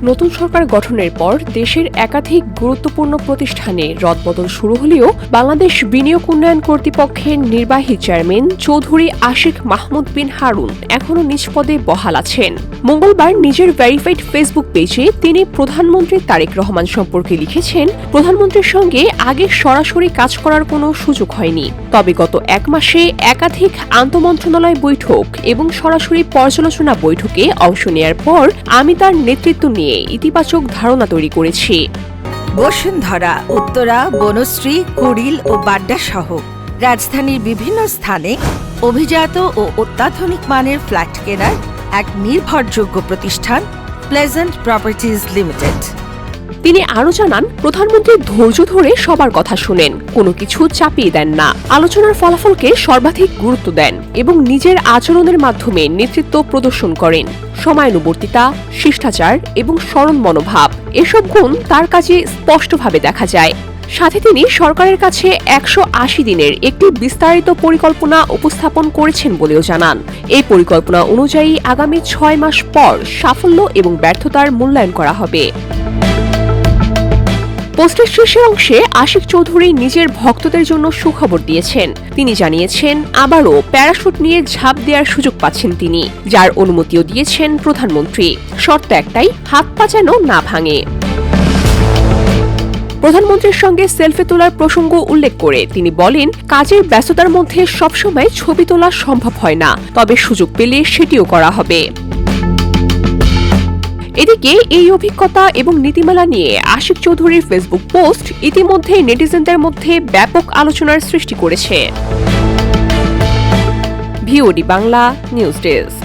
নতুন সরকার গঠনের পর দেশের একাধিক গুরুত্বপূর্ণ প্রতিষ্ঠানে রদবদল শুরু হলেও বাংলাদেশ বিনিয়োগ উন্নয়ন কর্তৃপক্ষের নির্বাহী চেয়ারম্যান চৌধুরী আশিক মাহমুদ বিন হারুন এখনও নিজ পদে বহাল আছেন। মঙ্গলবার নিজের ভেরিফাইড ফেসবুক পেজে তিনি প্রধানমন্ত্রী তারেক রহমান সম্পর্কে লিখেছেন, প্রধানমন্ত্রীর সঙ্গে আগে সরাসরি কাজ করার কোনো সুযোগ হয়নি, তবে গত এক মাসে একাধিক আন্তঃমন্ত্রণালয় বৈঠক এবং সরাসরি পর্যালোচনা বৈঠকে অংশ নেয়ার পর আমি তার নেতৃত্ব নিয়ে ইতিবাচক ধারণা তৈরি করেছি। বসুন্ধরা, উত্তরা, বনশ্রী, কুড়িল ও বাড্ডা সহ রাজধানীর বিভিন্ন স্থানে অভিজাত ও অত্যাধুনিক মানের ফ্ল্যাট কেনার এক নির্ভরযোগ্য প্রতিষ্ঠান প্লেজেন্ট প্রপার্টিজ লিমিটেড। তিনি আরও জানান, প্রধানমন্ত্রী ধৈর্য ধরে সবার কথা শুনেন, কোনো কিছু চাপিয়ে দেন না, আলোচনার ফলাফলকে সর্বাধিক গুরুত্ব দেন এবং নিজের আচরণের মাধ্যমে নেতৃত্ব প্রদর্শন করেন। সময়ানুবর্তিতা, শিষ্টাচার এবং সরল মনোভাব এসব গুণ তার কাজে স্পষ্টভাবে দেখা যায়। সাথে তিনি সরকারের কাছে 180 দিনের একটি বিস্তারিত পরিকল্পনা উপস্থাপন করেছেন বলেও জানান। এই পরিকল্পনা অনুযায়ী আগামী 6 মাস পর সাফল্য এবং ব্যর্থতার মূল্যায়ন করা হবে। পোস্টের শেষের অংশে আশিক চৌধুরী নিজের ভক্তদের জন্য সুখবর দিয়েছেন। তিনি জানিয়েছেন, আবারও প্যারাশুট নিয়ে ঝাঁপ দেওয়ার সুযোগ পাচ্ছেন তিনি, যার অনুমতিও দিয়েছেন প্রধানমন্ত্রী। শর্ত একটাই, হাত পা যেন না ভাঙে। প্রধানমন্ত্রীর সঙ্গে সেলফি তোলার প্রসঙ্গ উল্লেখ করে তিনি বলেন, কাজের ব্যস্ততার মধ্যে সবসময় ছবি তোলা সম্ভব হয় না, তবে সুযোগ পেলে সেটিও করা হবে। এদিকে এই অভিজ্ঞতা এবং নীতিমালা নিয়ে আশিক চৌধুরীর ফেসবুক পোস্ট ইতিমধ্যে নেটিজেনদের মধ্যে ব্যাপক আলোচনার সৃষ্টি করেছে। VOD Bangla news desk.